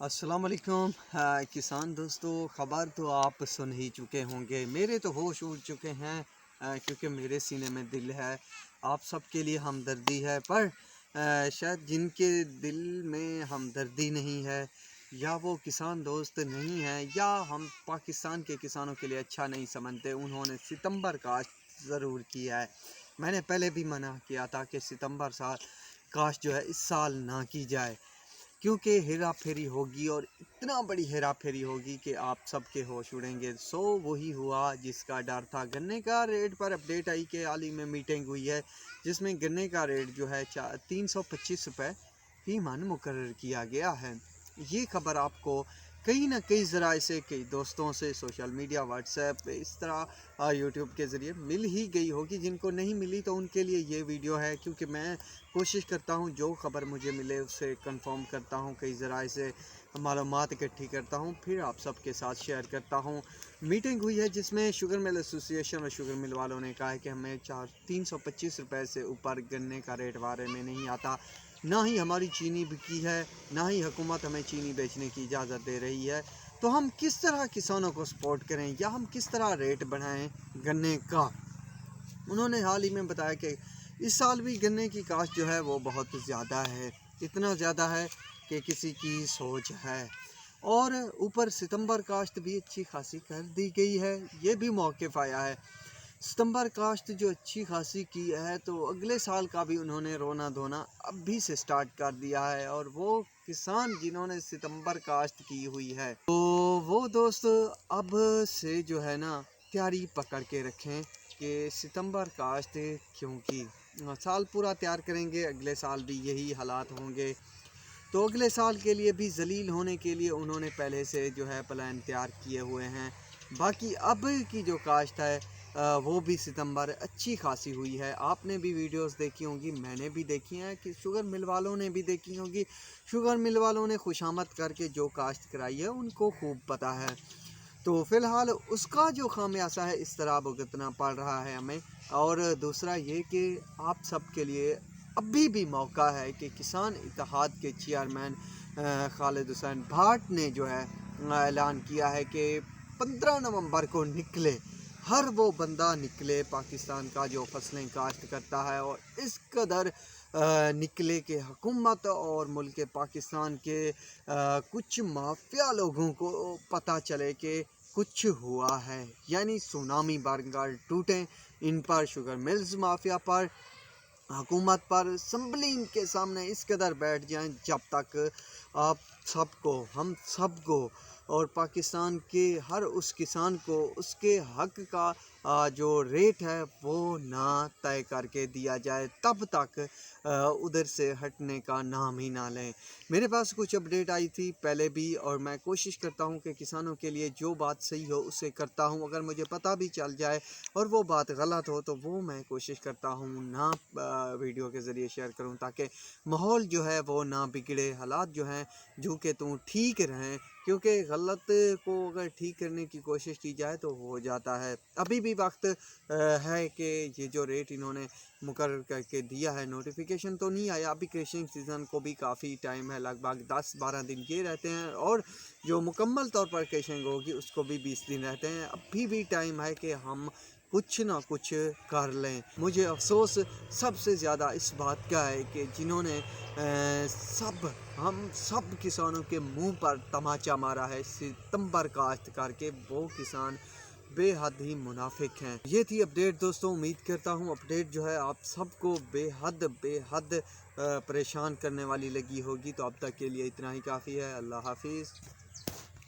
अस्सलाम वालेकुम किसान दोस्तों, ख़बर तो आप सुन ही चुके होंगे। मेरे तो होश उड़ चुके हैं क्योंकि मेरे सीने में दिल है। आप सबके लिए हमदर्दी है, पर शायद जिनके दिल में हमदर्दी नहीं है, या वो किसान दोस्त नहीं है, या हम पाकिस्तान के किसानों के लिए अच्छा नहीं समझते, उन्होंने सितंबर काश्त ज़रूर किया है। मैंने पहले भी मना किया था कि सितंबर काश्त जो है इस साल ना की जाए, क्योंकि हेरा फेरी होगी और इतना बड़ी हेरा फेरी होगी कि आप सबके होश उड़ेंगे। वही हुआ जिसका डर था। गन्ने का रेट पर अपडेट आई कि हाल ही में मीटिंग हुई है, जिसमें गन्ने का रेट जो है 325 रुपये फी मन मुकर्रर किया गया है। ये खबर आपको कहीं ना कहीं ज़राए से, कई दोस्तों से, सोशल मीडिया, व्हाट्सएप, इस तरह यूट्यूब के ज़रिए मिल ही गई होगी। जिनको नहीं मिली तो उनके लिए ये वीडियो है, क्योंकि मैं कोशिश करता हूँ जो ख़बर मुझे मिले उससे कंफर्म करता हूँ, कई ज़राए से मालूमात इकट्ठी करता हूँ, फिर आप सबके साथ शेयर करता हूँ। मीटिंग हुई है जिसमें शुगर मिल एसोसिएशन और शुगर मिल वालों ने कहा है कि हमें 325 रुपये से ऊपर गन्ने का रेट बारे में नहीं आता। ना ही हमारी चीनी बिकी है, ना ही हुकूमत हमें चीनी बेचने की इजाज़त दे रही है। तो हम किस तरह किसानों को सपोर्ट करें, या हम किस तरह रेट बढ़ाएं गन्ने का। उन्होंने हाल ही में बताया कि इस साल भी गन्ने की काश्त जो है वो बहुत ज़्यादा है, इतना ज़्यादा है कि किसी की सोच है। और ऊपर सितंबर काश्त भी अच्छी खासी कर दी गई है, ये भी मौक़िफ़ आया है। सितंबर काश्त जो अच्छी खासी की है, तो अगले साल का भी उन्होंने रोना धोना अभी से स्टार्ट कर दिया है। और वो किसान जिन्होंने सितंबर काश्त की हुई है, तो वो दोस्त अब से जो है ना तैयारी पकड़ के रखें कि सितंबर काश्त, क्योंकि साल पूरा तैयार करेंगे, अगले साल भी यही हालात होंगे। तो अगले साल के लिए भी जलील होने के लिए उन्होंने पहले से जो है प्लान तैयार किए हुए हैं। बाकी अब की जो काश्त है वो भी सितंबर अच्छी खासी हुई है। आपने भी वीडियोस देखी होंगी, मैंने भी देखी हैं, कि शुगर मिल वालों ने भी देखी होंगी। शुगर मिल वालों ने खुशामद करके जो काश्त कराई है उनको खूब पता है। तो फ़िलहाल उसका जो खामियाजा है इस तरह भुगतना पड़ रहा है हमें। और दूसरा ये कि आप सब के लिए अभी भी मौका है कि किसान इत्तेहाद के चेयरमैन खालिद हुसैन भाट ने जो है ऐलान किया है कि 15 नवंबर को निकले, हर वो बंदा निकले पाकिस्तान का जो फसलें काश्त करता है, और इस कदर निकले कि हुकूमत और मुल्क पाकिस्तान के कुछ माफिया लोगों को पता चले कि कुछ हुआ है। यानी सुनामी बरगार टूटें इन पर, शुगर मिल्स माफिया पर, हुकूमत पर, असम्बली के सामने इस कदर बैठ जाएं जब तक आप सबको, हम सबको और पाकिस्तान के हर उस किसान को उसके हक का जो रेट है वो ना तय करके दिया जाए, तब तक उधर से हटने का नाम ही ना लें। मेरे पास कुछ अपडेट आई थी पहले भी, और मैं कोशिश करता हूं कि किसानों के लिए जो बात सही हो उसे करता हूं। अगर मुझे पता भी चल जाए और वो बात गलत हो, तो वो मैं कोशिश करता हूं ना वीडियो के ज़रिए शेयर करूं, ताकि माहौल जो है वो ना बिगड़े, हालात जो हैं जो कि तुम ठीक रहें। क्योंकि गलत को अगर ठीक करने की कोशिश की जाए तो हो जाता है। अभी भी वक्त है कि ये जो रेट इन्होंने मुकर्रर करके दिया है, नोटिफिकेशन तो नहीं आया अभी, क्रशिंग सीज़न को भी काफ़ी टाइम है, लगभग 10-12 दिन ये रहते हैं, और जो मुकम्मल तौर पर क्रशिंग होगी उसको भी 20 दिन रहते हैं। अभी भी टाइम है कि हम कुछ ना कुछ कर लें। मुझे अफसोस सबसे ज़्यादा इस बात का है कि जिन्होंने हम सब किसानों के मुंह पर तमाचा मारा है सितंबर काश्त करके, वो किसान बेहद ही मुनाफिक हैं। ये थी अपडेट दोस्तों, उम्मीद करता हूँ अपडेट जो है आप सबको बेहद परेशान करने वाली लगी होगी। तो अब तक के लिए इतना ही काफ़ी है। अल्लाह हाफिज़।